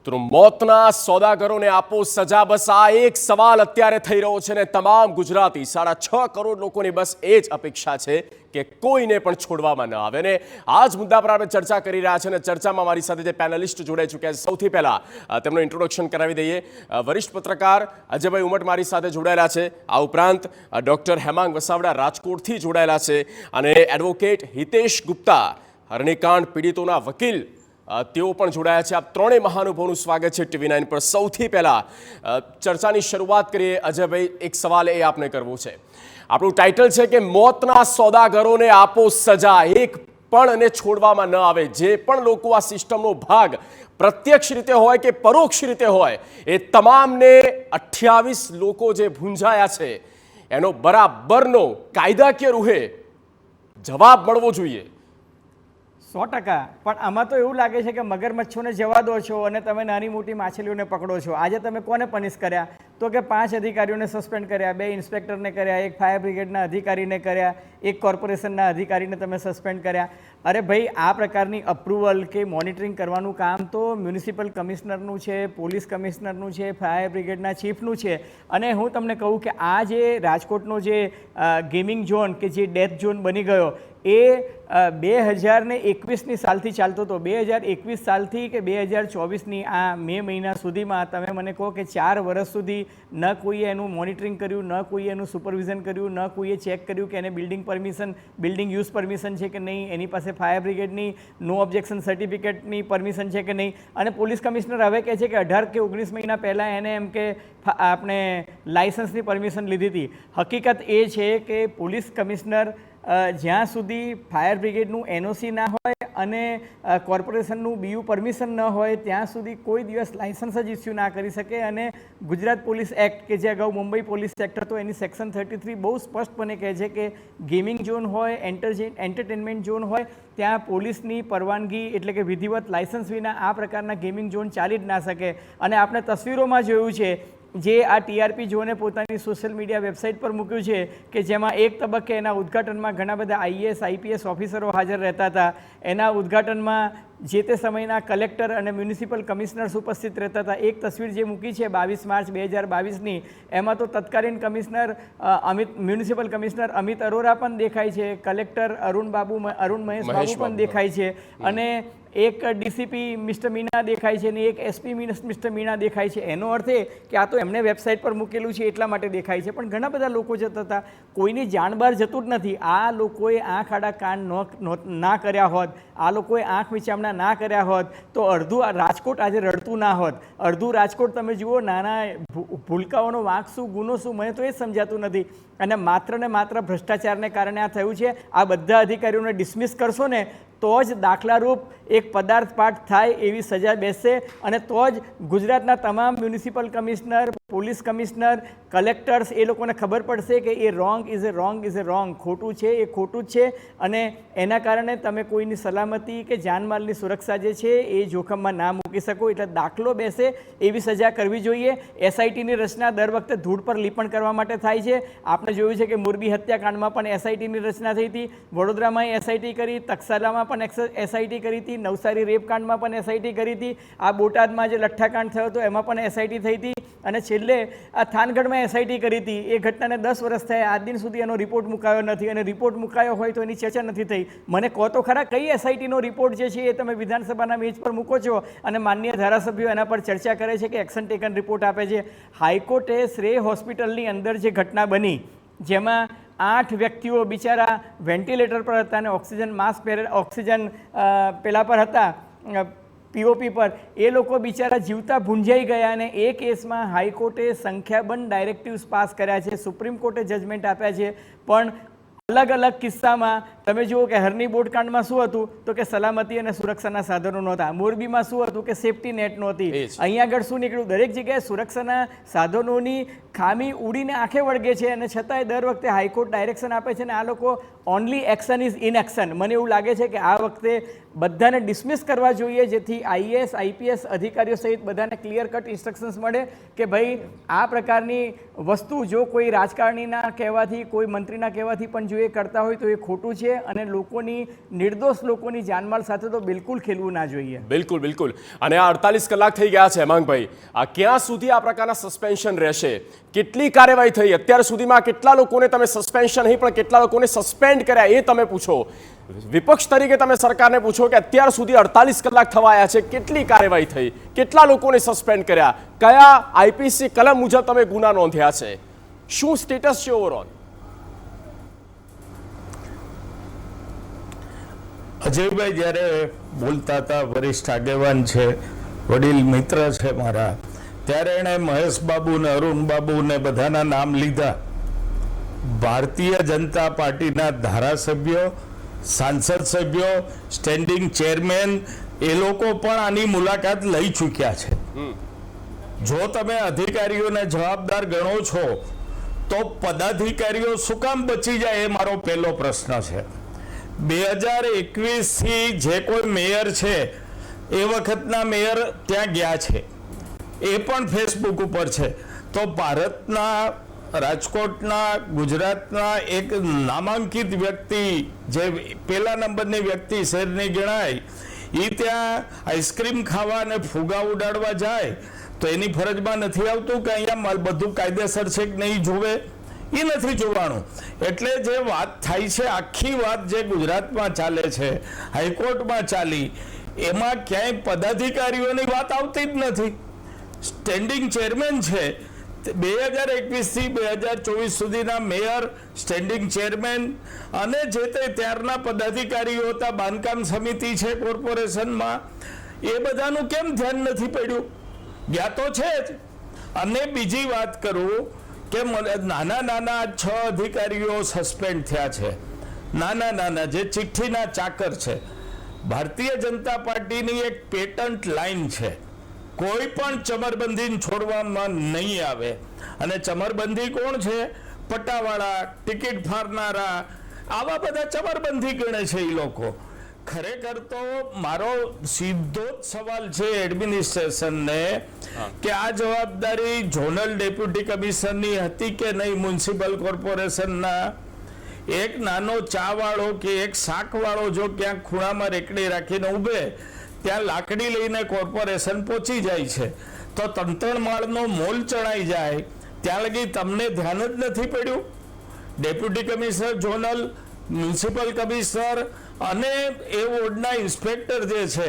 તો મોતના સોદાગરોને આપો સજા, બસ આ એક સવાલ અત્યારે થઈ રહ્યો છે ને તમામ ગુજરાતી 6.5 કરોડ લોકોની બસ એ જ અપેક્ષા છે કે કોઈને પણ છોડવામાં ન આવે ને આ જ મુદ્દા પર આપણે ચર્ચા કરી રહ્યા છે અને ચર્ચામાં મારી સાથે જે પેનલિસ્ટ જોડાઈ ચૂક્યા છે સૌથી પહેલા તેમનું ઇન્ટ્રોડક્શન કરાવી દઈએ। વરિષ્ઠ પત્રકાર અજયભાઈ ઉમટ મારી સાથે જોડાયેલા છે, આ ઉપરાંત ડોક્ટર હેમાંગ વસાવડા રાજકોટથી જોડાયેલા છે અને એડવોકેટ હિતેશ ગુપ્તા હરણીકાંડ પીડિતોના વકીલ તેઓ પણ જોડાયા છે। આપ ત્રણેય મહાનુભાવોનું સ્વાગત છે TV9 પર। સૌથી પહેલા ચર્ચાની શરૂઆત કરીએ। અજયભાઈ, એક સવાલ એ આપને કરવો છે, આપણું ટાઇટલ છે કે મોતના સોદાગરોને આપો સજા, એક પણ એને છોડવામાં ન આવે। જે પણ લોકો આ સિસ્ટમનો ભાગ પ્રત્યક્ષ રીતે હોય કે પરોક્ષ રીતે હોય એ તમામને 28 લોકો જે ભૂંજાયા છે એનો બરાબરનો કાયદાકીય રૂહે જવાબ મળવો જોઈએ। 100%। પણ આમાં તો એવું લાગે છે કે મગરમચ્છોને જવા દો છો અને તમે નાની મોટી માછલીઓને પકડો છો। આજે તમે કોને પનિશ કર્યા? તો કે 5 અધિકારીઓને સસ્પેન્ડ કર્યા, 2 ઇન્સ્પેક્ટરને કર્યા, 1 ફાયર બ્રિગેડના અધિકારીને કર્યા, 1 કોર્પોરેશનના અધિકારીને તમે સસ્પેન્ડ કર્યા। અરે ભાઈ, આ પ્રકારની અપ્રુવલ કે મોનિટરિંગ કરવાનું કામ તો મ્યુનિસિપલ કમિશનરનું છે, પોલીસ કમિશનરનું છે, ફાયર બ્રિગેડના ચીફનું છે। અને હું તમને કહું કે આ જે રાજકોટનો જે ગેમિંગ ઝોન કે જે ડેથ ઝોન બની ગયો એ 2021ની સાલથી ચાલતો હતો। 2021 સાલથી કે 2024ની આ મે મહિના સુધીમાં તમે મને કહો કે 4 વર્ષ સુધી ન કોઈએ એનું મોનિટરિંગ કર્યું, ન કોઈએ એનું સુપરવિઝન કર્યું, ન કોઈએ ચેક કર્યું કે એને બિલ્ડિંગ યુઝ પરમિશન છે કે નહીં, એની પાસે ફાયર બ્રિગેડની નો ઓબ્જેક્શન સર્ટિફિકેટની પરમિશન છે કે નહીં। અને પોલીસ કમિશનર હવે કહે છે કે 18 કે 19 મહિના પહેલાં એને એમ કે આપણે લાઇસન્સની પરમિશન લીધી હતી। હકીકત એ છે કે પોલીસ કમિશનર જ્યાં સુધી ફાયર બ્રિગેડનું NOC ના હોય અને કોર્પોરેશનનું BU પરમિશન ન હોય ત્યાં સુધી કોઈ દિવસ લાઇસન્સ જ ઇસ્યુ ના કરી શકે। અને ગુજરાત પોલીસ એક્ટ કે જે અગાઉ મુંબઈ પોલીસ એક્ટ હતો એની સેક્શન 33 બહુ સ્પષ્ટપણે કહે છે કે ગેમિંગ ઝોન હોય, એન્ટરટેનમેન્ટ ઝોન હોય ત્યાં પોલીસની પરવાનગી એટલે કે વિધિવત લાઇસન્સ વિના આ પ્રકારના ગેમિંગ ઝોન ચાલી જ ના શકે। અને આપણે તસવીરોમાં જોયું છે જે આ TRP ઝોને પોતાની સોશિયલ મીડિયા વેબસાઇટ પર મૂક્યું છે કે જેમાં એક તબક્કે એના ઉદ્ઘાટનમાં ઘણા બધા IAS IPS ઓફિસરો હાજર રહેતા હતા। એના ઉદ્ઘાટનમાં જે તે સમયના કલેક્ટર અને મ્યુનિસિપલ કમિશનર્સ ઉપસ્થિત રહેતા હતા। એક તસવીર જે મૂકી છે 22 માર્ચ 2022ની, એમાં તો તત્કાલીન commissioner municipal commissioner Amit Arora પણ દેખાય છે, કલેક્ટર અરુણ મહેશ બાબુ પણ દેખાય છે, અને એક DCP મિસ્ટર મીના દેખાય છે અને એક SP મિસ્ટર મીના દેખાય છે। એનો અર્થ એ કે આ તો એમને વેબસાઇટ પર મૂકેલું છે એટલા માટે દેખાય છે, પણ ઘણા બધા લોકો જતા હતા, કોઈની જાણ બહાર જતું જ નથી। આ લોકોએ આંખ આડા કાન ના કર્યા હોત, આ લોકોએ આંખ વિચામણા ના કર્યા હોત તો અડધું રાજકોટ આજે રડતું ના હોત। અડધું રાજકોટ તમે જુઓ, નાના ભૂલકાઓનો વાંક શું, ગુનો શું, મને તો એ જ સમજાતું નથી। અને માત્ર ને માત્ર ભ્રષ્ટાચારને કારણે આ થયું છે। આ બધા અધિકારીઓને ડિસમિસ કરશો ને તો જ દાખલારૂપ એક પદાર્થ પાઠ થાય એવી સજા બેસશે અને તો જ ગુજરાતના તમામ municipal commissioner, police commissioner, collectors એ લોકોને ખબર પડશે કે a wrong is a wrong, ખોટું છે એ ખોટું જ છે। અને એના કારણે તમે કોઈની સલામતી કે જાનમાલની સુરક્ષા જે છે એ જોખમમાં ના મૂકી શકો, એટલે દાખલો બેસે એવી સજા કરવી જોઈએ। SITની રચના દર વખતે ધૂળ પર લીપણ કરવા માટે થાય છે। આપણે જોયું છે કે મોરબી હત્યાકાંડમાં પણ SITની રચના થઈ હતી, વડોદરામાં SIT કરી, તક્ષશિલામાં પણ SIT કરી હતી, નવસારી રેપકાંડમાં પણ SIT કરી હતી, આ બોટાદમાં જે લઠ્ઠાકાંડ થયો હતો એમાં પણ SIT થઈ હતી, અને છેલ્લે આ થાનગઢમાં SIT કરી હતી। એ ઘટનાને 10 વર્ષ થયા, આજ દિન સુધી એનો રિપોર્ટ મુકાયો નથી, અને રિપોર્ટ મુકાયો હોય તો એની ચર્ચા નથી થઈ। મને કહો તો ખરા, કઈ SITનો રિપોર્ટ જે છે એ તમે વિધાનસભાના મેજ પર મૂકો છો અને માનનીય ધારાસભ્યો એના પર ચર્ચા કરે છે કે એક્શન ટેકન રિપોર્ટ આપે છે। હાઈકોર્ટે શ્રેય હોસ્પિટલની અંદર જે ઘટના બની જેમાં 8 વ્યક્તિઓ બિચારા વેન્ટિલેટર પર હતા અને ઓક્સિજન માસ્ક ઓક્સિજન પેલા પર હતા, POP પર, એ લોકો બિચારા જીવતા ભૂંજાઈ ગયા। અને એ કેસમાં હાઈકોર્ટે સંખ્યાબંધ ડાયરેક્ટિવ્સ પાસ કર્યા છે, સુપ્રીમ કોર્ટે જજમેન્ટ આપ્યા છે, પણ અલગ અલગ કિસ્સામાં તમે જુઓ કે હરની બોટકાંડમાં શું હતું તો કે સલામતી અને સુરક્ષાના સાધનો નહોતા, મોરબીમાં શું હતું કે સેફટી નેટ નહોતી, અહીંયા આગળ શું નીકળ્યું, દરેક જગ્યાએ સુરક્ષાના સાધનોની ખામી ઉડીને આંખે વળગે છે, અને છતાંય દર વખતે હાઈકોર્ટ ડાયરેક્શન આપે છે અને આ લોકો ઓનલી એક્શન ઇઝ ઇનએક્શન। મને એવું લાગે છે કે આ વખતે બધાને ડિસમિસ કરવા જોઈએ જેથી IAS IPS અધિકારીઓ સહિત બધાને ક્લિયર કટ ઇન્સ્ટ્રક્શન્સ મળે કે ભાઈ આ પ્રકારની વસ્તુ જો કોઈ રાજકારણીના કહેવાથી, કોઈ મંત્રીના કહેવાથી પણ જો એ કરતા હોય તો એ ખોટું છે જોઈએ અને લોકોની નિર્દોષ લોકોની જાનમાલ સાથે તો બિલકુલ ખેલવું ના જોઈએ. બિલકુલ બિલકુલ. અને આ 48 કલાક થઈ ગયા છે હેમાંગભાઈ, આ ક્યાં સુધી આ પ્રકારના સસ્પેન્શન રહેશે? કેટલી કાર્યવાહી થઈ અત્યાર સુધીમાં? કેટલા લોકોને તમે સસ્પેન્શન નહીં પણ કેટલા લોકોને સસ્પેન્ડ કર્યા એ તમે પૂછો. વિપક્ષ તરીકે તમે સરકારને પૂછો કે અત્યાર સુધી 48 કલાક થવા આવ્યા છે, કેટલી કાર્યવાહી થઈ, કેટલા લોકોને સસ્પેન્ડ કર્યા, કયા આઈપીસી કલમ મુજબ તમે ગુના નોંધ્યા છે, શું સ્ટેટસ છે ઓવરઓલ? અજયભાઈ જ્યારે બોલતા હતા, વરિષ્ઠ આગેવાન છે, વડીલ મિત્ર છે મારા, ત્યારે એણે મહેશ બાબુ ને અરુણ બાબુ ને બધાના નામ લીધા. ભારતીય જનતા પાર્ટીના ધારાસભ્યો, સાંસદ સભ્યો, સ્ટેન્ડિંગ ચેરમેન એ લોકો પણ આની મુલાકાત લઈ ચૂક્યા છે. જો તમે અધિકારીઓને જવાબદાર ગણો છો તો પદાધિકારીઓ શું કામ બચી જાય એ મારો પહેલો પ્રશ્ન છે. 2021થી જે કોઈ મેયર છે એ વખતના મેયર ત્યાં ગયા છે, એ પણ ફેસબુક ઉપર છે. તો ભારતના રાજકોટના ગુજરાતના એક નામાંકિત વ્યક્તિ, જે પહેલા નંબરની વ્યક્તિ શહેરની ગણાય, એ ત્યાં આઈસ્ક્રીમ ખાવા અને ફુગા ઉડાડવા જાય તો એની ફરજમાં નથી આવતું કે અહીંયા બધું કાયદેસર છે કે નહીં જોવે? એ નથી જોવાનું. એટલે જે વાત થાય છે, આખી વાત જે ગુજરાતમાં ચાલે છે, હાઈકોર્ટમાં ચાલી, એમાં ક્યાંય પદાધિકારીઓની વાત આવતી જ નથી. સ્ટેન્ડિંગ ચેરમેન છે, 2021થી 2024 સુધીના મેયર, સ્ટેન્ડિંગ ચેરમેન અને જે તે ત્યારના પદાધિકારીઓ હતા, બાંધકામ સમિતિ છે કોર્પોરેશનમાં, એ બધાનું કેમ ધ્યાન નથી પડ્યું? ગયા તો છે જ. અને બીજી વાત કરું કે નાના નાના 6 અધિકારીઓ સસ્પેન્ડ થયા છે, નાના નાના જે ચિઠ્ઠીના ચાકર છે. ભારતીય જનતા પાર્ટીની એક પેટન્ટ લાઈન છે, કોઈ પણ ચમરબંધીને છોડવામાં નહીં આવે. અને ચમરબંધી કોણ છે? પટ્ટાવાળા, ટિકિટ ફાડનારા, આવા બધા ચમરબંધી ગણે છે એ લોકો. ખરેખર તો મારો સીધો જ સવાલ છે એડમિનિસ્ટ્રેશનને કે આ જવાબદારી ઝોનલ ડેપ્યુટી કમિશનરની હતી કે નહીં? મ્યુનિસિપલ કોર્પોરેશનના એક નાનો ચા વાળો કે એક શાક વાળો જો ક્યાંક ખૂણામાં રેકડી રાખીને ઊભે, ત્યાં લાકડી લઈને કોર્પોરેશન પહોંચી જાય છે, તો 3 માળનો મોલ ચડાઈ જાય, ત્યાં લગી તમને ધ્યાન જ નથી પડ્યું? Deputy commissioner zonal, municipal commissioner અને એ વોર્ડના ઇન્સ્પેક્ટર જે છે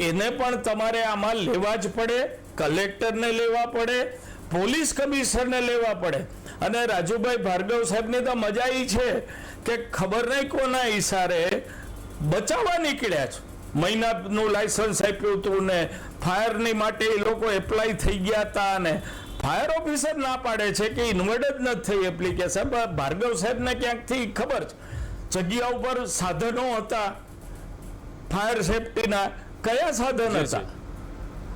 એને પણ તમારે આમાં લેવા જ પડે, કલેક્ટરને લેવા પડે, પોલીસ કમિશનરને લેવા પડે. અને રાજુભાઈ ભાર્ગવ સાહેબની તો મજા એ છે કે ખબર નહીં કોના ઈશારે બચાવવા નીકળ્યા છે. મહિનાનું લાયસન્સ આપ્યું હતું ને ફાયરની માટે એ લોકો એપ્લાય થઈ ગયા હતા, અને ફાયર ઓફિસર ના પાડે છે કે ઇન્વર્ટ જ નથી થઈ એપ્લિકેશન. ભાર્ગવ સાહેબને ક્યાંકથી ખબર છે જગ્યા ઉપર સાધનો હતા ફાયર સેફટીના, કયા સાધન હતા?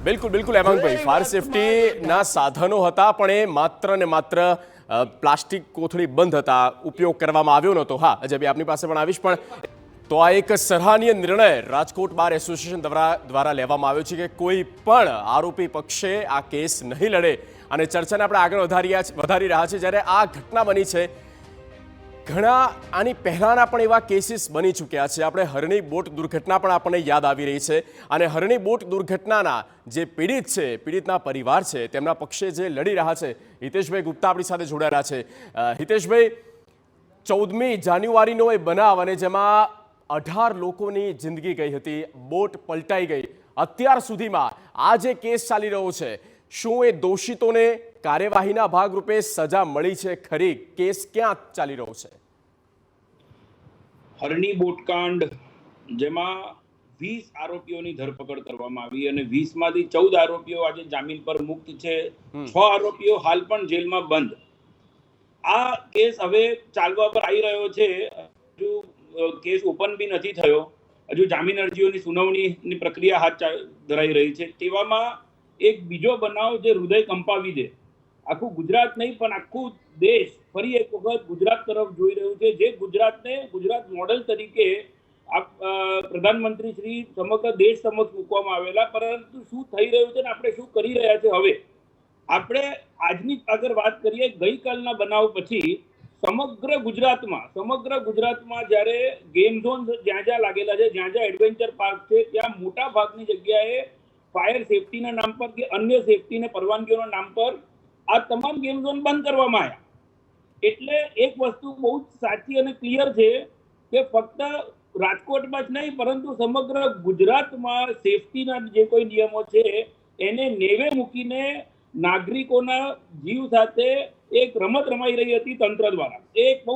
બિલકુલ બિલકુલ હેમાંગભાઈ, ફાયર સેફટીના સાધનો હતા પણ એ માત્ર ને માત્ર પ્લાસ્ટિક કોથળી બંધ હતા, ઉપયોગ કરવામાં આવ્યો નહોતો. હા અજયભાઈ, આપની પાસે પણ આવીશ, પણ તો આ એક સરાહનીય નિર્ણય રાજકોટ બાર એસોસિએશન દ્વારા લેવામાં આવ્યો છે કે કોઈ પણ આરોપી પક્ષે આ કેસ નહીં લડે. અને ચર્ચાને આપણે આગળ વધારી રહ્યા છે. જ્યારે આ ઘટના બની છે, ઘણા આની પહેલાંના પણ એવા કેસીસ બની ચૂક્યા છે. આપણે હરણી બોટ દુર્ઘટના પણ આપણને યાદ આવી રહી છે, અને હરણી બોટ દુર્ઘટનાના જે પીડિત છે, પીડિતના પરિવાર છે, તેમના પક્ષે જે લડી રહ્યા છે, હિતેશભાઈ ગુપ્તા આપણી સાથે જોડાયેલા છે. હિતેશભાઈ, 14મી જાન્યુઆરીનો એ બનાવ અને જેમાં 18 લોકોની જિંદગી ગઈ હતી, બોટ પલટાઈ ગઈ. અત્યાર સુધીમાં આ જે કેસ ચાલી રહ્યો છે, શું એ દોષિતોને કાર્યવાહીના ભાગરૂપે સજા મળી છે ખરી? કેસ ક્યાં ચાલી રહ્યો છે? હરણી બોટકાંડ, જેમાં 20 આરોપીઓની ધરપકડ કરવામાં આવી અને 20માંથી 14 આરોપીઓ આજે જામીન પર મુક્ત છે. 6 આરોપીઓ હાલ પણ જેલમાં બંધ. આ કેસ હવે ચાલવા પર આવી રહ્યો છે. હજુ કેસ ઓપન બી નથી થયો, હજુ જામીન અરજીઓની સુનાવણીની પ્રક્રિયા હાથ ધરાઈ રહી છે. તેવામાં એક બીજો બનાવ જે હૃદય કંપાવી દે, આખું ગુજરાત નહીં પણ આખું દેશ ફરી એક વખત ગુજરાત તરફ જોઈ રહ્યું છે, જે ગુજરાતને ગુજરાત મોડેલ તરીકે પ્રધાનમંત્રી શ્રી સમગ્ર દેશ સમક્ષ મૂકવામાં આવેલા. પરંતુ શું થઈ રહ્યું છે ને આપણે શું કરી રહ્યા છે? હવે આપણે આજની આગળ વાત કરીએ. ગઈકાલના બનાવ પછી સમગ્ર ગુજરાતમાં જ્યારે ગેમ ઝોન જ્યાં લાગેલા છે, જ્યાં એડવેન્ચર પાર્ક છે, ત્યાં મોટા ભાગની જગ્યાએ ફાયર સેફટીના નામ પર કે અન્ય સેફટીને પરવાનગીઓના નામ પર આ તમામ ગેમ ઝોન બંધ કરવામાં આવ્યા. એટલે એક વસ્તુ બહુ જ સાચી અને ક્લિયર છે કે ફક્ત રાજકોટમાં જ નહીં પરંતુ સમગ્ર ગુજરાતમાં સેફટીના જે કોઈ નિયમો છે એને નેવે મૂકીને નાગરિકોના જીવ સાથે એક રમત રમાઈ રહી હતી તંત્ર દ્વારા. એ એક બહુ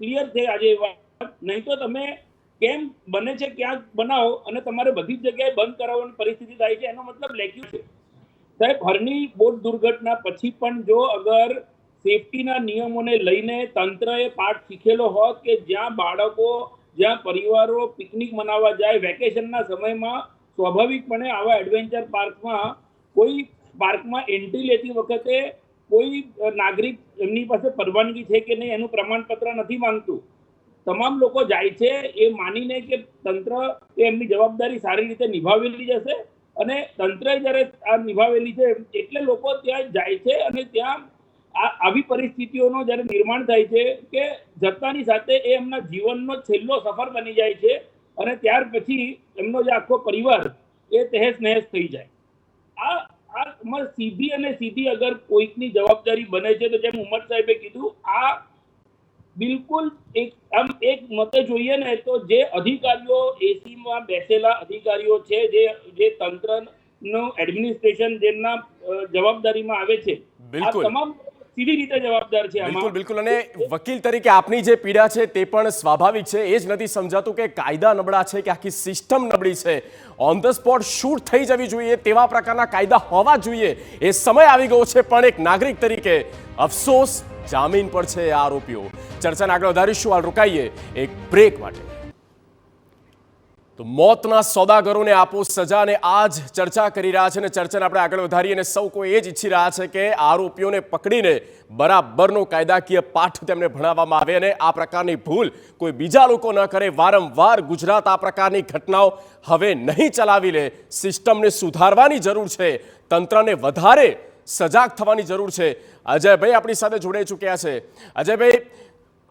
ક્લિયર છે આજે વાત. નહીં તો તમે કેમ બને છે ક્યાંક બનાવો અને તમારે બધી જ જગ્યાએ બંધ કરાવવાની પરિસ્થિતિ થાય છે, એનો મતલબ લેખ્યું છે. સાહેબ, હરની બોટ દુર્ઘટના પછી પણ જો અગર સેફટીના નિયમોને લઈને તંત્રએ પાઠ શીખેલો હોત કે જ્યાં બાળકો, જ્યાં પરિવારો પિકનિક મનાવવા જાય વેકેશનના સમયમાં, સ્વાભાવિકપણે આવા એડવેન્ચર પાર્કમાં એન્ટ્રી લેતી વખતે કોઈ નાગરિક એમની પાસે પરવાનગી છે કે નહીં એનું પ્રમાણપત્ર નથી માંગતું. તમામ લોકો જાય છે એ માનીને કે તંત્ર એમની જવાબદારી સારી રીતે નિભાવેલી જશે અને તંત્રએ જ્યારે આ નિભાવેલી છે એટલે લોકો ત્યાં જાય છે અને ત્યાં આવી પરિસ્થિતિઓનો જ્યારે નિર્માણ થાય છે કે જતાની સાથે એ એમના જીવનનો છેલ્લો સફર બની જાય છે અને ત્યાર પછી એમનો જે આખો પરિવાર એ તહેસ નહેસ થઈ જાય. આ સીધી અગર કોઈકની જવાબદારી બને છે તો જેમ ઉમર સાહેબે કીધું, આ બિલકુલ એક મતે જોઈએ ને તો જે અધિકારીઓ એસીમાં બેસેલા અધિકારીઓ છે, જે તંત્રનું એડમિનિસ્ટ્રેશન જેમના જવાબદારીમાં આવે છે, આ તમામ સીધી રીતે જવાબદાર છે. બિલકુલ. અને વકીલ તરીકે આપની જે પીડા છે તે પણ સ્વાભાવિક છે. એ જ નથી સમજાતું કે કાયદા નબળા છે કે આખી સિસ્ટમ નબળી છે. ઓન ધ સ્પોટ શૂટ થઈ જવી જોઈએ તેવા પ્રકારના કાયદા હોવા જોઈએ. એ સમય આવી ગયો છે. પણ એક નાગરિક તરીકે અફસોસ, જામીન પર છે આરોપીઓ. ચર્ચાને આગળ વધારીશું. હાલ રોકાઈએ એક બ્રેક માટે. તો મોતના સોદાગરોને આપો સજાને આ જ ચર્ચા કરી રહ્યા છે અને ચર્ચાને આપણે આગળ વધારીએ અને સૌ કોઈ એ જ ઈચ્છી રહ્યા છે કે આરોપીઓને પકડીને બરાબરનો કાયદાકીય પાઠ તેમને ભણાવવામાં આવે અને આ પ્રકારની ભૂલ કોઈ બીજા લોકો ન કરે. વારંવાર ગુજરાત આ પ્રકારની ઘટનાઓ હવે નહીં ચલાવી લે. સિસ્ટમને સુધારવાની જરૂર છે. તંત્રને વધારે સજાગ થવાની જરૂર છે. અજયભાઈ આપણી સાથે જોડાઈ ચૂક્યા છે. અજયભાઈ,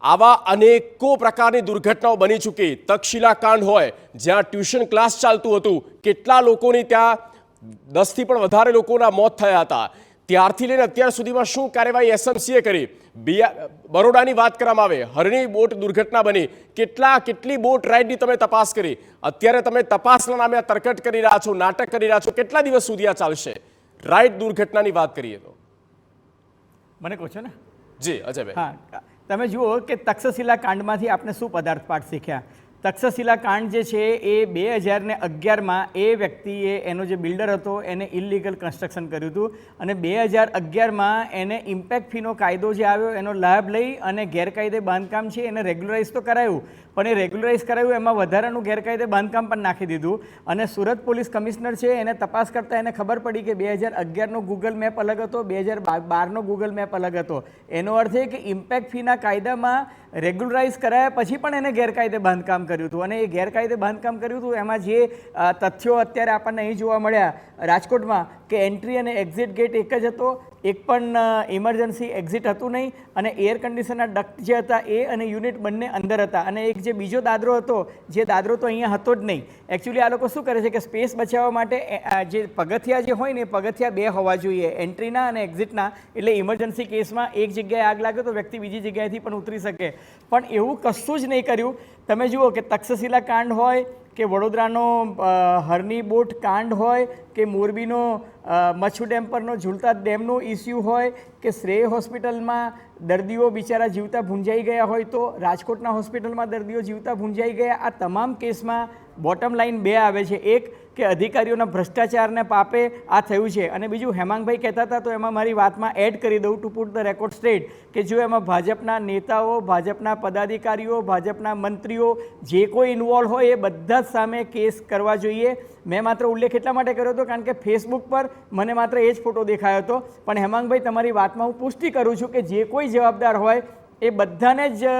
આવા અનેકો પ્રકારની દુર્ઘટનાઓ બની ચૂકી. તક્ષશિલા કાંડ હોય જ્યાં ટ્યુશન ક્લાસ ચાલતું હતું, કેટલા લોકોની ત્યાં 10થી પણ વધારે લોકોના મોત થયા હતા. ત્યારથી લઈને અત્યાર સુધીમાં શું કાર્યવાહી એસએમસીએ કરી? બરોડાની વાત કરવામાં આવે, હરની બોટ દુર્ઘટના બની, કેટલી બોટ રાઇડની તમે તપાસ કરી? અત્યારે તમે તપાસના નામે આ તરકટ કરી રહ્યા છો, નાટક કરી રહ્યા છો. કેટલા દિવસ સુધી આ ચાલશે? રાઇડ દુર્ઘટનાની વાત કરીએ તો મને કહો છો ને? જી અજયભાઈ. હા, તમે જુઓ કે તક્ષશિલા કાંડમાંથી આપણે શું પદાર્થ પાઠ શીખ્યા. તક્ષશિલા કાંડ જે છે એ 2011માં એ વ્યક્તિએ, એનો જે બિલ્ડર હતો, એને ઇલીગલ કન્સ્ટ્રક્શન કર્યું હતું અને 2011માં એને ઇમ્પેક્ટ ફીનો કાયદો જે આવ્યો એનો લાભ લઈ અને ગેરકાયદે બાંધકામ છે એને રેગ્યુલરાઇઝ તો કરાયું, પણ એ રેગ્યુલરાઇઝ કરાયું એમાં વધારાનું ગેરકાયદે બાંધકામ પણ નાખી દીધું. અને સુરત પોલીસ કમિશનર છે એને તપાસ કરતાં એને ખબર પડી કે 2011નો ગૂગલ મેપ અલગ હતો, 2012નો ગૂગલ મેપ અલગ હતો. એનો અર્થ એ કે ઇમ્પેક્ટ ફીના કાયદામાં રેગ્યુલરાઇઝ કરાયા પછી પણ એને ગેરકાયદે બાંધકામ કર્યું હતું. અને એ ગેરકાયદે બાંધકામ કર્યું હતું એમાં જે તથ્યો અત્યારે આપણને અહીં જોવા મળ્યા રાજકોટમાં કે એન્ટ્રી અને એક્ઝિટ ગેટ એક જ હતો, એક પણ ઇમરજન્સી એક્ઝિટ હતું નહીં અને એર કન્ડિશનરના ડક્ટ જે હતા એ અને યુનિટ બંને અંદર હતા. અને એક જે બીજો દાદરો હતો, જે દાદરો તો અહીંયા હતો જ નહીં. એકચ્યુઅલી આ લોકો શું કરે છે કે સ્પેસ બચાવવા માટે જે પગથિયા જે હોય ને એ પગથિયા 2 હોવા જોઈએ, એન્ટ્રીના અને એક્ઝિટના. એટલે ઇમરજન્સી કેસમાં એક જગ્યાએ આગ લાગે તો વ્યક્તિ બીજી જગ્યાએથી પણ ઉતરી શકે. પણ એવું કશું જ નહીં કર્યું. તમે જુઓ કે તક્ષશિલા કાંડ હોય કે વડોદરાનો હરની બોટ કાંડ હોય કે મોરબીનો મચ્છુ ડેમ પરનો ઝૂલતા ડેમનો ઇસ્યુ હોય કે શ્રેય હોસ્પિટલમાં દર્દીઓ બિચારા જીવતા ભૂંજાઈ ગયા હોય તો રાજકોટના હોસ્પિટલમાં દર્દીઓ જીવતા ભૂંજાઈ ગયા. આ તમામ કેસમાં બોટમ લાઇન 2 આવે છે. એક કે અધિકારીઓના ભ્રષ્ટાચારને પાપે આ થયું છે અને બીજું હેમાંગભાઈ કહેતા હતા તો એમાં મારી વાતમાં એડ કરી દઉં two put the record straight કે જો એમાં ભાજપના નેતાઓ, ભાજપના પદાધિકારીઓ, ભાજપના મંત્રીઓ જે કોઈ ઇન્વોલ્વ હોય એ બધા જ સામે કેસ કરવા જોઈએ. મેં માત્ર ઉલ્લેખ એટલા માટે કર્યો હતો કારણ કે ફેસબુક પર મને માત્ર એ જ ફોટો દેખાયો હતો. પણ હેમાંગભાઈ, તમારી વાતમાં હું પુષ્ટિ કરું છું કે જે કોઈ જવાબદાર હોય એ બધાને જ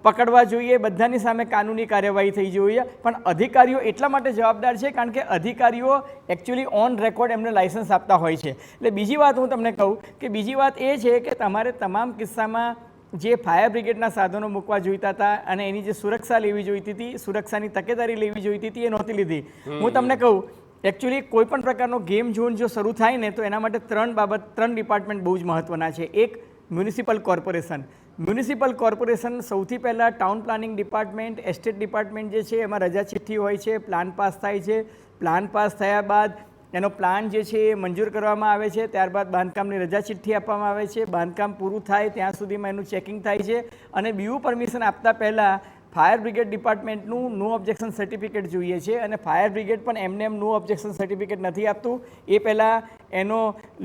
પકડવા જોઈએ, બધાની સામે કાનૂની કાર્યવાહી થઈ જોઈએ. પણ અધિકારીઓ એટલા માટે જવાબદાર છે કારણ કે અધિકારીઓ એકચ્યુઅલી ઓન રેકોર્ડ એમને લાઇસન્સ આપતા હોય છે. એટલે બીજી વાત હું તમને કહું કે બીજી વાત એ છે કે તમારે તમામ કિસ્સામાં જે ફાયર બ્રિગેડના સાધનો મૂકવા જોઈતા હતા અને એની જે સુરક્ષા લેવી જોઈતી હતી, સુરક્ષાની તકેદારી લેવી જોઈતી હતી, એ નહોતી લીધી. હું તમને કહું, એકચ્યુઅલી કોઈ પણ પ્રકારનો ગેમ ઝોન જો શરૂ થાય ને તો એના માટે ત્રણ ડિપાર્ટમેન્ટ બહુ જ મહત્ત્વના છે. એક મ્યુનિસિપલ કોર્પોરેશન. મ્યુનિસિપલ કોર્પોરેશન સૌથી પહેલાં town planning department, estate department જે છે એમાં રજા ચિઠ્ઠી હોય છે, પ્લાન પાસ થાય છે. પ્લાન પાસ થયા બાદ એનો પ્લાન જે છે એ મંજૂર કરવામાં આવે છે. ત્યારબાદ બાંધકામની રજા ચિઠ્ઠી આપવામાં આવે છે. બાંધકામ પૂરું થાય ત્યાં સુધીમાં એનું ચેકિંગ થાય છે અને બીજું પરમિશન આપતા પહેલાં ફાયર બ્રિગેડ ડિપાર્ટમેન્ટનું નો ઓબ્જેક્શન સર્ટિફિકેટ જોઈએ છે અને ફાયર બ્રિગેડ પણ એમને એમ નો ઓબ્જેક્શન સર્ટિફિકેટ નથી આપતું. એ પહેલાં એનો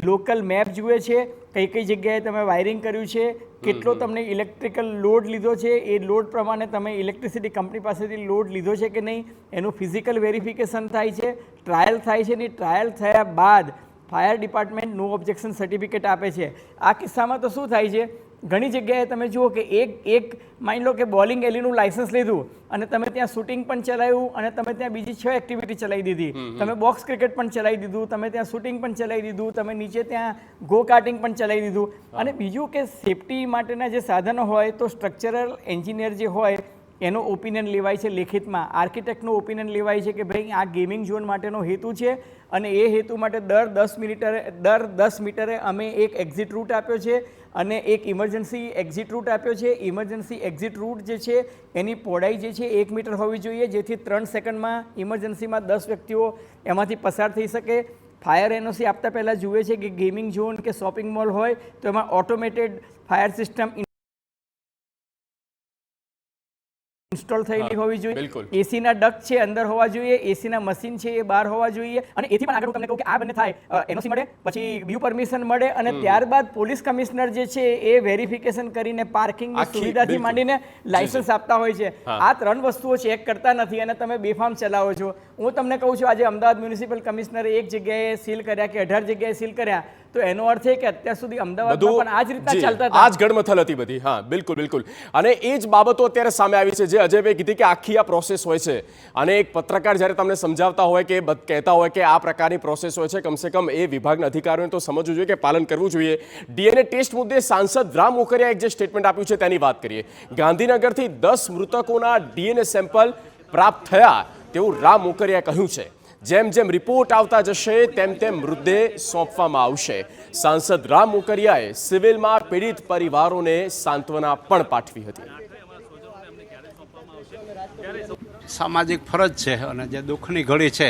લોકલ મેપ જુએ છે, કઈ કઈ જગ્યાએ તમે વાયરિંગ કર્યું છે, કેટલો તમને ઇલેક્ટ્રિકલ લોડ લીધો છે, એ લોડ પ્રમાણે તમે ઇલેક્ટ્રિસિટી કંપની પાસેથી લોડ લીધો છે કે નહીં, એનું ફિઝિકલ વેરિફિકેશન થાય છે, ટ્રાયલ થાય છે. ને ટ્રાયલ થયા બાદ ફાયર ડિપાર્ટમેન્ટ નો ઓબ્જેક્શન સર્ટિફિકેટ આપે છે. આ કિસ્સામાં તો શું થાય છે, ઘણી જગ્યાએ તમે જુઓ કે એક માની લો કે બોલિંગ એલીનું લાઇસન્સ લીધું અને તમે ત્યાં શૂટિંગ પણ ચલાવ્યું અને તમે ત્યાં બીજી 6 એક્ટિવિટી ચલાવી દીધી, તમે બોક્સ ક્રિકેટ પણ ચલાવી દીધું, તમે ત્યાં શૂટિંગ પણ ચલાવી દીધું, તમે નીચે ત્યાં ગો કાર્ટિંગ પણ ચલાવી દીધું. અને બીજું કે સેફટી માટેના જે સાધનો હોય તો સ્ટ્રક્ચરલ એન્જિનિયર જે હોય એનો ઓપિનિયન લેવાય છે લેખિતમાં, આર્કિટેક્ટનો ઓપિનિયન લેવાય છે કે ભાઈ આ ગેમિંગ ઝોન માટેનો હેતુ છે અને એ હેતુ માટે દર 10 મીટરે અમે એક એક્ઝિટ રૂટ આપ્યો છે અને એક ઇમરજન્સી એક્ઝિટ રૂટ આપ્યો છે. ઇમરજન્સી એક્ઝિટ રૂટ જે છે એની પહોળાઈ જે છે 1 મીટર હોવી જોઈએ, જેથી 3 સેકન્ડમાં ઇમરજન્સીમાં 10 વ્યક્તિઓ એમાંથી પસાર થઈ શકે. ફાયર એનઓસી આપતા પહેલાં જુએ છે કે ગેમિંગ ઝોન કે શોપિંગ મોલ હોય તો એમાં ઓટોમેટેડ ફાયર સિસ્ટમ ઇન્સ્ટોલ થયેલી હોવી જોઈએ. એસીના ડક્ટ છે અંદર હોવા જોઈએ, એસીના મશીન છે એ બહાર હોવા જોઈએ. અને એથી પણ આગળ તમને કહું કે આ બંને થાય, એનઓસી મળે, પછી બીયુ પરમિશન મળે અને ત્યારબાદ પોલીસ કમિશનર જે છે એ વેરિફિકેશન કરીને પાર્કિંગની સુવિધાથી માંડીને લાયસન્સ આપતા હોય છે. આ 3 વસ્તુઓ ચેક કરતા નથી અને તમે બેફામ ચલાવો છો. હું તમને કહું છું, આજે અમદાવાદ મ્યુનિસિપલ કમિશનરે એક જગ્યાએ સીલ કર્યા કે 18 જગ્યાએ સીલ કર્યા, તો એનો અર્થ એ કે અત્યાર સુધી અમદાવાદમાં પણ આ જ રીતના ચાલતા હતા. આ જ ગડમથલ હતી બધી. હા, બિલકુલ. અને એ જ બાબતો અત્યારે સામે આવી છે જે અજયભાઈ કીધી કે આખી આ પ્રોસેસ હોય છે અને એક પત્રકાર જ્યારે તમને સમજાવતા હોય કે કહેતા હોય કે આ પ્રકારની પ્રોસેસ હોય છે, કમસે કમ એ વિભાગના અધિકારીઓને તો સમજવું જોઈએ કે પાલન કરવું જોઈએ. ડીએનએ ટેસ્ટ મુદ્દે સાંસદ રામ મોકરિયાએ જે સ્ટેટમેન્ટ આપ્યું છે તેની વાત કરીએ. ગાંધીનગરથી 10 મૃતકોના ડીએનએ સેમ્પલ પ્રાપ્ત થયા તેવું રામ મોકરિયાએ કહ્યું છે. જેમ જેમ રિપોર્ટ આવતા જશે તેમ તેમ મૃતદેહ સોંપવામાં આવશે. સાંસદ રામ મોકરિયાએ સિવિલમાં પીડિત પરિવારોને સાંત્વના પણ પાઠવી હતી. સામાજિક ફરજ છે અને જે દુઃખની ઘડી છે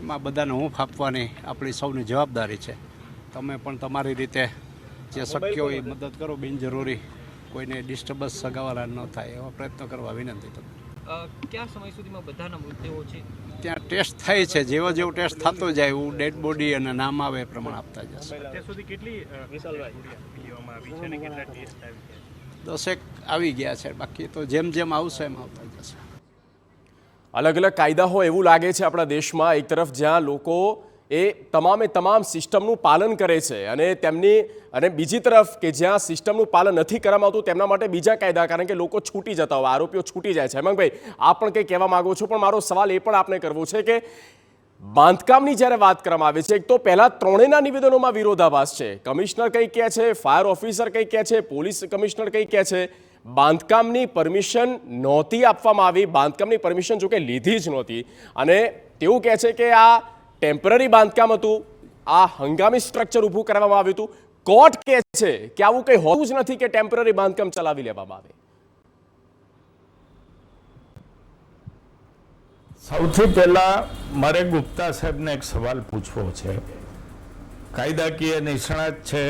એમાં બધાને હૂંફ આપવાની આપણી સૌની જવાબદારી છે. તમે પણ તમારી રીતે જે શક્ય હોય મદદ કરો, બિનજરૂરી કોઈને ડિસ્ટર્બન્સ સગાવાલા ન થાય એવા પ્રયત્નો કરવા વિનંતી. કયા સમય સુધીમાં બધાના મૃતદેહો છે ત્યાં ટેસ્ટ થાય છે, જેવો ટેસ્ટ થતો જાય એવું ડેડ બોડી અને નામ આવે એ પ્રમાણે આપતા જશે. અત્યાર સુધી કેટલી લેવામાં આવી છે અને કેટલા ટેસ્ટ આવી છે? 10 આવી ગયા છે, બાકી તો જેમ જેમ આવશે એમ આવતા જશે. અલગ અલગ કાયદા હોય એવું લાગે છે આપણા દેશમાં. એક તરફ જ્યાં લોકો એ તમામ સિસ્ટમનું પાલન કરે છે અને બીજી તરફ કે જ્યાં સિસ્ટમનું પાલન નથી કરવામાં આવતું તેમના માટે બીજા કાયદા, કારણ કે લોકો છૂટી જતા હોય, આરોપીઓ છૂટી જાય છે. હેમાંગભાઈ, આપ પણ કંઈ કહેવા માંગો છો, પણ મારો સવાલ એ પણ આપને કરવો છે કે બાંધકામની જ્યારે વાત કરવામાં આવે છે, એક તો પહેલા ત્રણેયના નિવેદનોમાં વિરોધાભાસ છે. કમિશનર કંઈ કહે છે, ફાયર ઓફિસર કંઈ કહે છે, પોલીસ કમિશનર કંઈ કહે છે. બાંધકામની પરમિશન નહોતી આપવામાં આવી, બાંધકામની પરમિશન જોકે લીધી જ નહોતી અને તેવું કહે છે કે આ ટેમ્પરરી બાંધકામ હતું, આ હંગામી સ્ટ્રક્ચર ઊભું કરવામાં આવ્યું હતું. કોર્ટ કહે છે કે આવું કંઈ હોતું જ નથી કે ટેમ્પરરી બાંધકામ ચલાવી લેવામાં આવે. સૌથી પહેલા મારે ગુપ્તા સાહેબને એક સવાલ પૂછવો છે. કાયદાકીય નિષ્ણાત છે,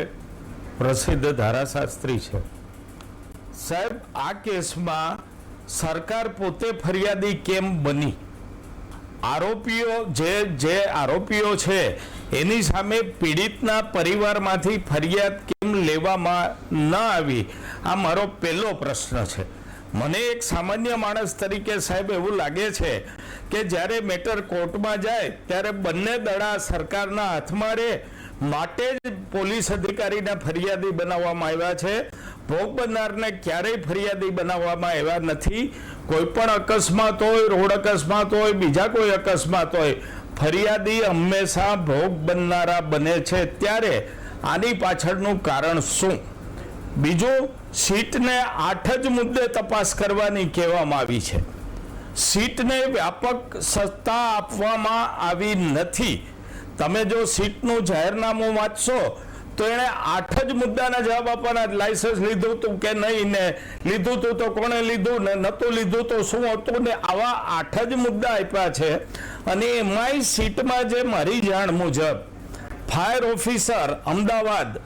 પ્રસિદ્ધ ધારાશાસ્ત્રી છે. સાહેબ, આ કેસમાં સરકાર પોતે ફરિયાદી કેમ બની? આરોપીઓ જે આરોપીઓ છે એની સામે પીડિતના પરિવારમાંથી ફરિયાદ કેમ લેવામાં ન આવી? આ મારો પહેલો પ્રશ્ન છે. મને એક સામાન્ય માણસ તરીકે સાહેબ એવું લાગે છે કે જ્યારે મેટર કોર્ટમાં જાય ત્યારે બંને દડા સરકારના હાથમાં રહે માટે જ પોલીસ અધિકારીને ફરિયાદી બનાવવામાં આવ્યા છે. ભોગ બનનારને ક્યારેય ફરિયાદી બનાવવામાં આવ્યા નથી. કોઈ પણ અકસ્માત હોય, રોડ અકસ્માત હોય, બીજા કોઈ અકસ્માત હોય, ફરિયાદી હંમેશા ભોગ બનનારા બને છે. ત્યારે આની પાછળનું કારણ શું? બીજું, સીટને 8 જ મુદ્દે તપાસ કરવાની કહેવામાં આવી છે. સીટને વ્યાપક સત્તા આપવામાં આવી નથી. તમે જો સીટનું જાહેરનામું વાંચશો તો એણે 8 જ મુદ્દાના જવાબ આપવાના. લાયસન્સ લીધું હતું કે નહીં, ને લીધું હતું તો કોણે લીધું, ને નહોતું લીધું તો શું હતું, ને આવા 8 જ મુદ્દા આપ્યા છે. અને એમાંય સીટમાં જે મારી જાણ મુજબ ફાયર ઓફિસર અમદાવાદ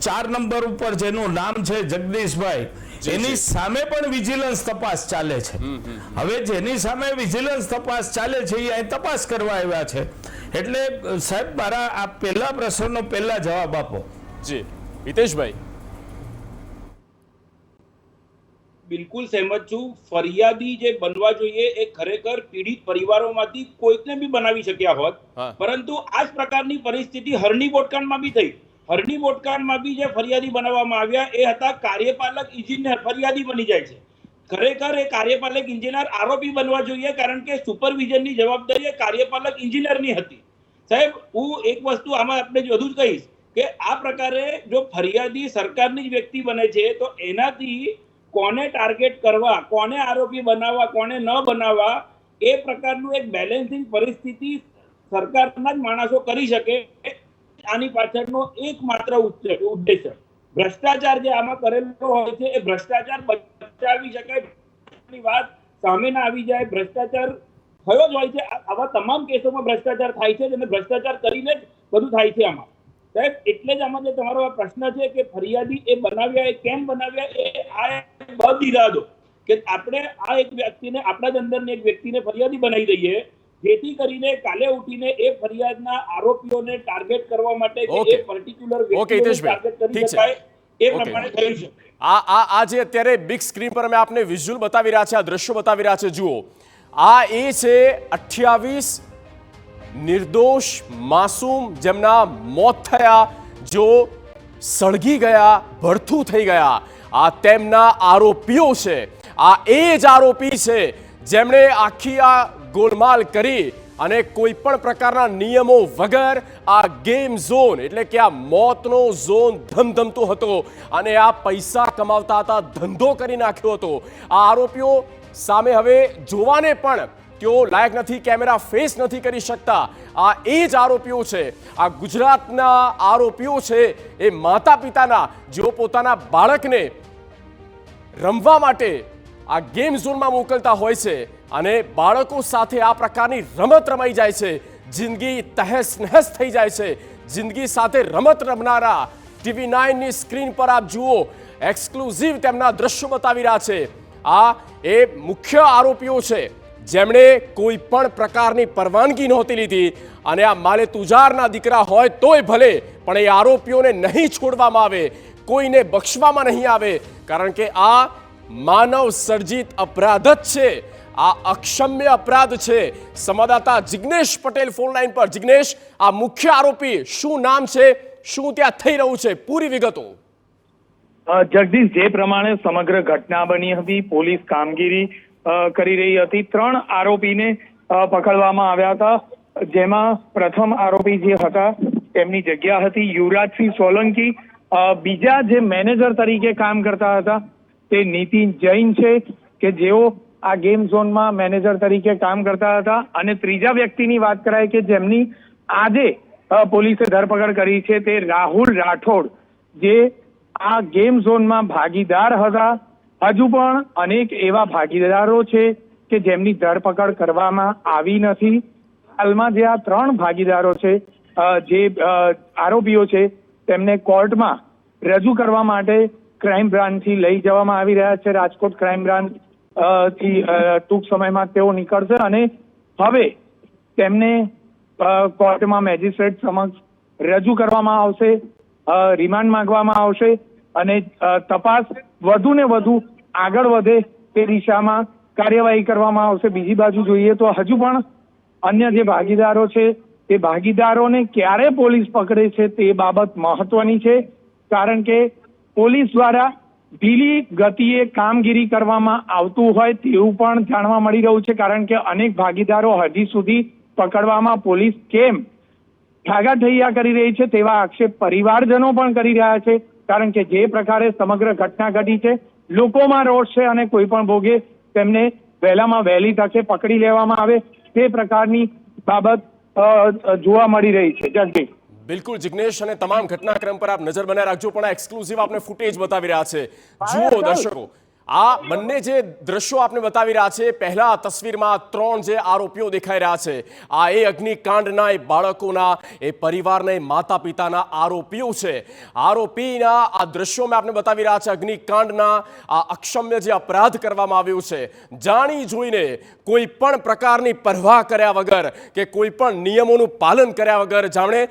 4 નંબર ઉપર જેનું નામ છે જગદીશભાઈ, એની સામે પણ વિજિલન્સ તપાસ ચાલે છે. હવે જેની સામે વિજિલન્સ તપાસ ચાલે છે એ અહીં તપાસ કરવા આવ્યા છે. એટલે સાહેબ, મારા આ પહેલા પ્રશ્નનો પહેલા જવાબ આપો. જી હિતેશભાઈ. બિલકુલ સહેમત છું. ફરિયાદી જે બનવા જોઈએ એ ખરેખર પીડિત પરિવારોમાંથી કોઈકને બી બનાવી શક્યા હોત, પરંતુ આ જ પ્રકારની પરિસ્થિતિ હરણી બોટકાંડમાં બી થઈ. હરણી બોટકાંડમાં બી જે ફરિયાદી બનાવવામાં આવ્યા એ હતા કાર્યપાલક ઇજનેર, ફરિયાદી બની જાય છે. ખરેખર એ કાર્યપાલક ઇજનેર આરોપી બનવા જોઈએ, કારણ કે સુપરવિઝનની જવાબદારી એ કાર્યપાલક ઇજનેરની હતી. સાહેબ, હું એક વસ્તુ આમાં આપણે વધુ જ કહીશ કે આ પ્રકારે જો ફરિયાદી સરકારની જ વ્યક્તિ બને છે તો એનાથી કોને ટાર્ગેટ કરવા, કોને આરોપી બનાવવા, કોને ન બનાવવા, એ પ્રકારનું એક બેલેન્સિંગ પરિસ્થિતિ સરકારના જ માણસો કરી શકે. આની પાછળનો એકમાત્ર ઉદ્દેશ ભ્રષ્ટાચાર જે આમાં કરેલો હોય છે એ ભ્રષ્ટાચાર બચાવી શકાય વાત સામે ના આવી જાય. ભ્રષ્ટાચાર થયો જ હોય છે. આવા તમામ કેસોમાં ભ્રષ્ટાચાર થાય છે અને ભ્રષ્ટાચાર કરીને જ બધું થાય છે આમાં. સાહેબ, એટલે જ આમાં જે તમારો આ પ્રશ્ન છે કે ફરિયાદી એ બનાવ્યા, એ કેમ બનાવ્યા, એ આ બદ ઇરાદો કે આપણે આ એક વ્યક્તિને, આપણા જ અંદરની એક વ્યક્તિને ફરિયાદી બનાવી દઈએ, જેથી કરીને કાલે ઉઠીને એ ફરિયાદના આરોપીઓને ટાર્ગેટ કરવા માટે કે એ પર્ટિક્યુલર વ્યક્તિને ટાર્ગેટ કરી શકાય એ પ્રમાણે થયું છે. આ જે અત્યારે બિગ સ્ક્રીન પર અમે આપને વિઝ્યુઅલ બતાવી રહ્યા છે, આ દ્રશ્યો બતાવી રહ્યા છે, જુઓ. આ એ છે 28 નિર્દોષ માસૂમ જેમના મોત થયા, જો સળગી ગયા, ભડથું થઈ ગયા. આ તેમના આરોપીઓ છે. આ એ જ આરોપી છે જેમણે આખી આ ગોલમાલ કરી અને કોઈ પણ પ્રકારના નિયમો વગર આ ગેમ ઝોન, એટલે કે આ મોતનો ઝોન ધમધમતો હતો અને આ પૈસા કમાવતા હતા, ધંધો કરી નાખ્યો હતો. આ આરોપીઓ સામે હવે જોવાને પણ તેઓ લાયક નથી, કેમેરા ફેસ નથી કરી શકતા. આ એ જ આરોપીઓ છે. આ ગુજરાતના આરોપીઓ છે એ માતા પિતાના, જેઓ પોતાના બાળકને રમવા માટે આ ગેમ ઝોનમાં મોકલતા હોય છે અને બાળકો સાથે આ પ્રકારની રમત રમાઈ જાય છે. જિંદગી તહેસ નહેસ થઈ જાય છે. જિંદગી સાથે રમત રમનારા TV9 ની સ્ક્રીન પર આપ જુઓ, એક્સક્લુઝિવ તેમના દ્રશ્યો બતાવી રહ્યા છે. આ એ મુખ્ય આરોપીઓ છે જેમણે કોઈ પણ પ્રકારની પરવાનગી નહોતી લીધી અને આ માલે તુજારના દીકરા હોય તોય ભલે, પણ એ આરોપીઓને નહીં છોડવામાં આવે, કોઈને બક્ષવામાં નહીં આવે, કારણ કે આ માનવ સર્જિત અપરાધ જ છે. આ અક્ષમ્ય અપરાધ છે. સંવાદદાતા જિગ્નેશ પટેલ ફોન લાઈન પર. જિગ્નેશ, આ મુખ્ય આરોપી શું નામ છે, શું ત્યાં થઈ રહ્યું છે, પૂરી વિગતો. જગદીશ, જે પ્રમાણે સમગ્ર ઘટના બની હતી, પોલીસ કામગીરી કરી રહી હતી. 3 આરોપીને પકડવામાં આવ્યા હતા, જેમાં પ્રથમ આરોપી જે હતા તેમની જગ્યા હતી યુવરાજસિંહ સોલંકી. બીજા જે મેનેજર તરીકે કામ કરતા હતા તે નીતિન જૈન છે કે જેઓ આ ગેમ ઝોનમાં મેનેજર તરીકે કામ કરતા હતા. અને ત્રીજા વ્યક્તિની વાત કરાય કે જેમની આજે પોલીસે ધરપકડ કરી છે તે રાહુલ રાઠોડ, જે આ ગેમ ઝોનમાં ભાગીદાર હતા. હજુ પણ અનેક એવા ભાગીદારો છે કે જેમની ધરપકડ કરવામાં આવી નથી. હાલમાં જે આ 3 ભાગીદારો છે, જે આરોપીઓ છે, તેમને કોર્ટમાં રજૂ કરવા માટે ક્રાઇમ બ્રાન્ચથી લઈ જવામાં આવી રહ્યા છે. રાજકોટ ક્રાઇમ બ્રાન્ચ થી ટૂંક સમયમાં તેઓ નીકળશે અને હવે તેમને કોર્ટમાં મેજિસ્ટ્રેટ સમક્ષ રજૂ કરવામાં આવશે, રિમાન્ડ માંગવામાં આવશે અને તપાસ વધુ ને વધુ આગળ વધે તે દિશામાં કાર્યવાહી કરવામાં આવશે. બીજી બાજુ જોઈએ તો હજુ પણ અન્ય જે ભાગીદારો છે તે ભાગીદારોને ક્યારે પોલીસ પકડે છે તે બાબત મહત્વની છે, કારણ કે પોલીસ દ્વારા ઢીલી ગતિએ કામગીરી કરવામાં આવતું હોય તેવું પણ જાણવા મળી રહ્યું છે. કારણ કે અનેક ભાગીદારો હજી સુધી પકડવામાં પોલીસ કેમ ઠાગાઠૈયા કરી રહી છે તેવા આક્ષેપ પરિવારજનો પણ કરી રહ્યા છે. કારણ કે જે પ્રકારે સમગ્ર ઘટના ઘટી છે, લોકોમાં રોષ છે અને કોઈ પણ ભોગે તેમને વહેલામાં વહેલી તકે પકડી લેવામાં આવે તે પ્રકારની બાબત જોવા મળી રહી છે. જગદીશ. બિલકુલ જિગ્નેશ, અને તમામ ઘટનાક્રમ પર આપ નજર બનાવી રાખજો, પણ આ એક્સક્લુઝિવ આપને ફૂટેજ બતાવી રહ્યા છે. જુઓ દર્શકો, આ બંને જે દ્રશ્યો આપને બતાવી રહ્યા છે, પહેલા તસવીરમાં 3 જે આરોપીઓ દેખાઈ રહ્યા છે, આ એ અગ્નિકાંડના, એ બાળકોના, એ પરિવારના, એ માતા પિતાના આરોપીઓ છે. આરોપીના આ દ્રશ્યો મેં આપને બતાવી રહ્યા છે, અગ્નિકાંડના આ અક્ષમ્ય જે અપરાધ કરવામાં આવ્યો છે, જાણી જોઈને કોઈ પણ પ્રકારની પરવાહ કર્યા વગર કે કોઈ પણ નિયમોનું પાલન કર્યા વગર, જાણે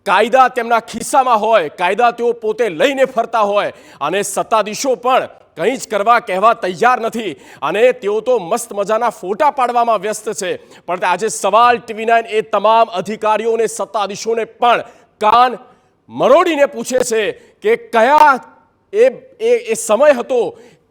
કાયદા તેમના ખિસ્સામાં હોય, કાયદા તેઓ પોતે લઈને ફરતા હોય, અને સત્તાધીશો પણ કંઈ જ કરવા કહેવા તૈયાર નથી, અને તેઓ તો મસ્ત મજાના ફોટા પાડવામાં વ્યસ્ત છે. પણ આજે સવાલ TV9 એ તમામ અધિકારીઓને, સત્તાધીશોને પણ કાન મરોડીને પૂછે છે કે કયા એ સમય હતો,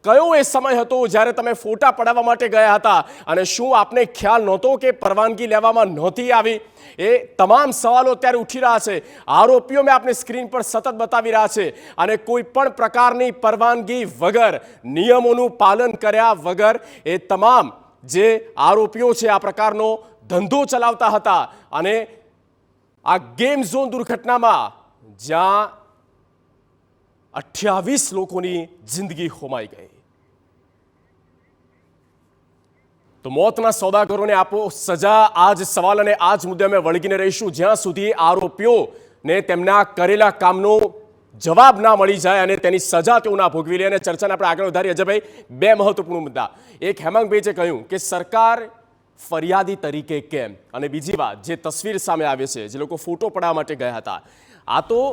કયો એ સમય હતો જ્યારે તમે ફોટા પડાવવા માટે ગયા હતા, અને શું આપને ખ્યાલ નહોતો કે પરવાનગી લેવામાં નહોતી આવી? એ તમામ સવાલો અત્યારે ઉઠી રહ્યા છે. આરોપીઓ મેં આપને સ્ક્રીન પર સતત બતાવી રહ્યા છે, અને કોઈ પણ પ્રકારની પરવાનગી વગર, નિયમોનું પાલન કર્યા વગર એ તમામ જે આરોપીઓ છે આ પ્રકારનો ધંધો ચલાવતા હતા. અને આ ગેમ ઝોન દુર્ઘટનામાં જ્યાં 28 લોકોની જિંદગી હોમાઈ ગઈ, તો મોતના સોદાગરોને આપો સજા. આ જ સવાલ અને આ જ મુદ્દે અમે વળગીને રહીશું જ્યાં સુધી આરોપીઓને તેમના કરેલા કામનો જવાબ ના મળી જાય અને તેની સજા તેઓ ના ભોગવી લે. અને ચર્ચાને આપણે આગળ વધારીએ. અજયભાઈ, 2 મહત્વપૂર્ણ મુદ્દા. એક, હેમાંગભાઈ જે કહ્યું કે સરકાર ફરિયાદી તરીકે કેમ, અને બીજી વાત, જે તસવીર સામે આવે છે, જે લોકો ફોટો પડાવવા માટે ગયા હતા, આ તો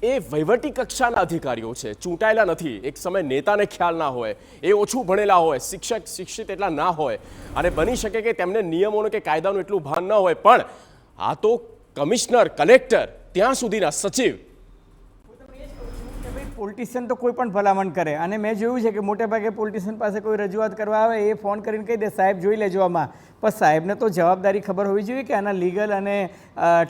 એ વહીવટી કક્ષાના અધિકારીઓ છે, ચૂંટાયેલા નથી. એક સમય નેતાને ખ્યાલ ના હોય, એ ઓછું ભણેલા હોય, શિક્ષિત એટલા ના હોય, અને બની શકે કે તેમને નિયમોનું કે કાયદાનું એટલું ભાન ન હોય, પણ આ તો કમિશનર, કલેક્ટર, ત્યાં સુધીના સચિવ. પોલિટિશિયન તો કોઈ પણ ભલામણ કરે, અને મેં જોયું છે કે મોટે ભાગે પોલિટિશિયન પાસે કોઈ રજૂઆત કરવા આવે, એ ફોન કરીને કહી દે સાહેબ જોઈ લેજો આમાં. પણ સાહેબને તો જવાબદારી ખબર હોવી જોઈએ કે આના લીગલ અને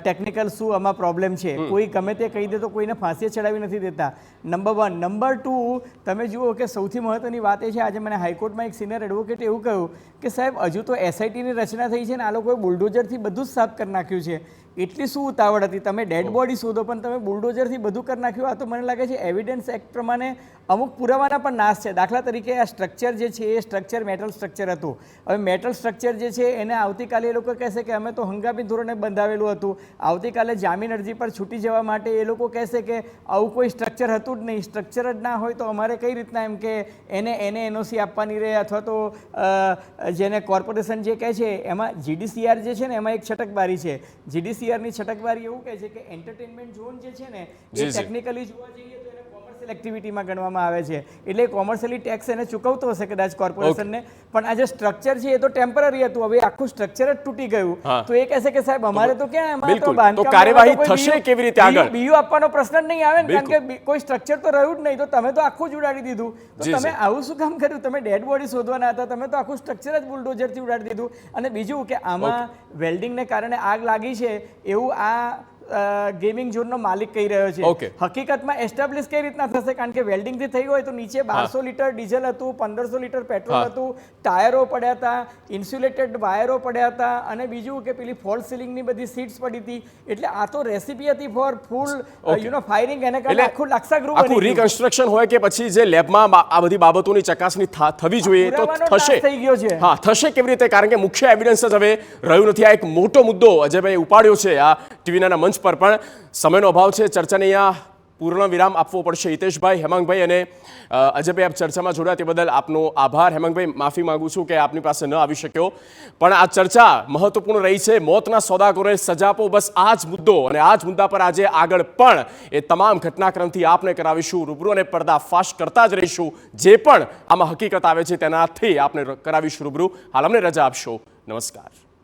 ટેકનિકલ શું આમાં પ્રોબ્લેમ છે. કોઈ ગમે તે કહી દે તો કોઈને ફાંસીએ ચડાવી નથી દેતા. નંબર 1. નંબર 2, તમે જુઓ કે સૌથી મહત્વની વાત એ છે, આજે મને હાઈકોર્ટમાં એક સિનિયર એડવોકેટ એવું કહ્યું કે સાહેબ હજુ તો SITની રચના થઈ છે ને આ લોકોએ બુલડોઝરથી બધું જ સાફ કરી નાખ્યું છે. એટલી શું ઉતાવળ હતી? તમે ડેડ બોડી શોધો, પણ તમે બુલડોઝરથી બધું કરી નાખ્યું. આ તો મને લાગે છે એવિડન્સ એક્ટ પ્રમાણે અમુક પુરાવાના પણ નાશ છે. દાખલા તરીકે આ સ્ટ્રક્ચર જે છે એ સ્ટ્રક્ચર મેટલ સ્ટ્રક્ચર હતું. હવે મેટલ સ્ટ્રક્ચર જે છે એને આવતીકાલે એ લોકો કહેશે કે અમે તો હંગામી ધોરણે બંધાવેલું હતું. આવતીકાલે જામીન અરજી પર છૂટી જવા માટે એ લોકો કહેશે કે આવું કોઈ સ્ટ્રક્ચર હતું જ નહીં. સ્ટ્રક્ચર જ ના હોય તો અમારે કઈ રીતના એમ કે એને NOC આપવાની રહે, અથવા તો જેને કોર્પોરેશન જે કહે છે એમાં GDCR જે છે ને એમાં એક છટકબારી છે. GDCRની છટકબારી એવું કહે છે કે એન્ટરટેનમેન્ટ ઝોન જે છે ને એ ટેકનિકલી જોવા જઈએ તો એને કોમર્શિયલ એક્ટિવિટીમાં ગણવામાં આવે છે. એટલે કોમર્શિયલી ટેક્સ એને ચૂકવતો હશે કદાચ કોર્પોરેશનને, પણ આ જે સ્ટ્રક્ચર છે એ તો ટેમ્પરરી હતું. હવે આખું સ્ટ્રક્ચર જ તૂટી ગયું તો એ કહેશે કે સાહેબ અમારે તો ક્યાં એમાં તો બાંધકામ કાર્યવાહી થશે કેવી રીતે આગળ? બીયુ આપવાનો પ્રશ્ન જ નહીં આવે ને, કારણ કે કોઈ સ્ટ્રક્ચર તો રહ્યું જ નહીં. તો તમે તો આખું જ ઉડાડી દીધું. તો તમે આવું શું કામ કર્યું? તમે ડેડ બોડી શોધવાના હતા, તમે તો આખું સ્ટ્રક્ચર જ બુલડોઝરથી ઉડાડી દીધું. અને બીજું કે આમાં વેલ્ડિંગને કારણે આગ લાગી છે એવું આ ગેમિંગ ઝોનનો માલિક કહી રહ્યો છે. હકીકતમાં એસ્ટાબ્લિશ કઈ રીતના થશે? કારણ કે વેલ્ડિંગથી થઈ હોય તો નીચે 1200 લીટર ડીઝલ હતું, 1500 લીટર પેટ્રોલ હતું, ટાયરો પડ્યા હતા, ઇન્સ્યુલેટેડ વાયરો પડ્યા હતા, અને બીજું કે પેલી ફોલ્સ સીલિંગની બધી સીટ્સ પડી હતી. એટલે આ તો રેસીપી હતી ફોર ફૂલ ફાયરિંગ. એને કારણે આખું લાક્ષાગૃહ આખું રિકન્સ્ટ્રક્શન હોય કે પછી જે લેબમાં આ બધી બાબતોની ચકાસણી થવી જોઈએ તો થશે. થઈ ગયો છે. હા, થશે કેવી રીતે? કારણ કે મુખ્ય એવિડન્સ જ હવે રહ્યું નથી. આ એક મોટો મુદ્દો અજયભાઈ ઉપાડ્યો છે આ ટીવીના મંચ પર, પણ સમયનો અભાવ છે. ચર્ચાને અહીંયા પૂર્ણ વિરામ આપવો પડશે. હિતેશભાઈ, હેમાંગભાઈ અને અજયભાઈ, આપ ચર્ચામાં જોડાયા તે બદલ આપનો આભાર. હેમાંગભાઈ, માફી માંગુ છું કે આપની પાસે ન આવી શક્યો, પણ આ ચર્ચા મહત્વપૂર્ણ રહી છે. મોતના સોદાગરોને સજા આપો, બસ આ જ મુદ્દો, અને આ જ મુદ્દા પર આજે આગળ પણ એ તમામ ઘટનાક્રમથી આપને કરાવીશું રૂબરૂ, અને પર્દાફાશ કરતા જ રહીશું. જે પણ આમાં હકીકત આવે છે તેનાથી આપને કરાવીશું રૂબરૂ. હાલ અમને રજા આપશો. નમસ્કાર.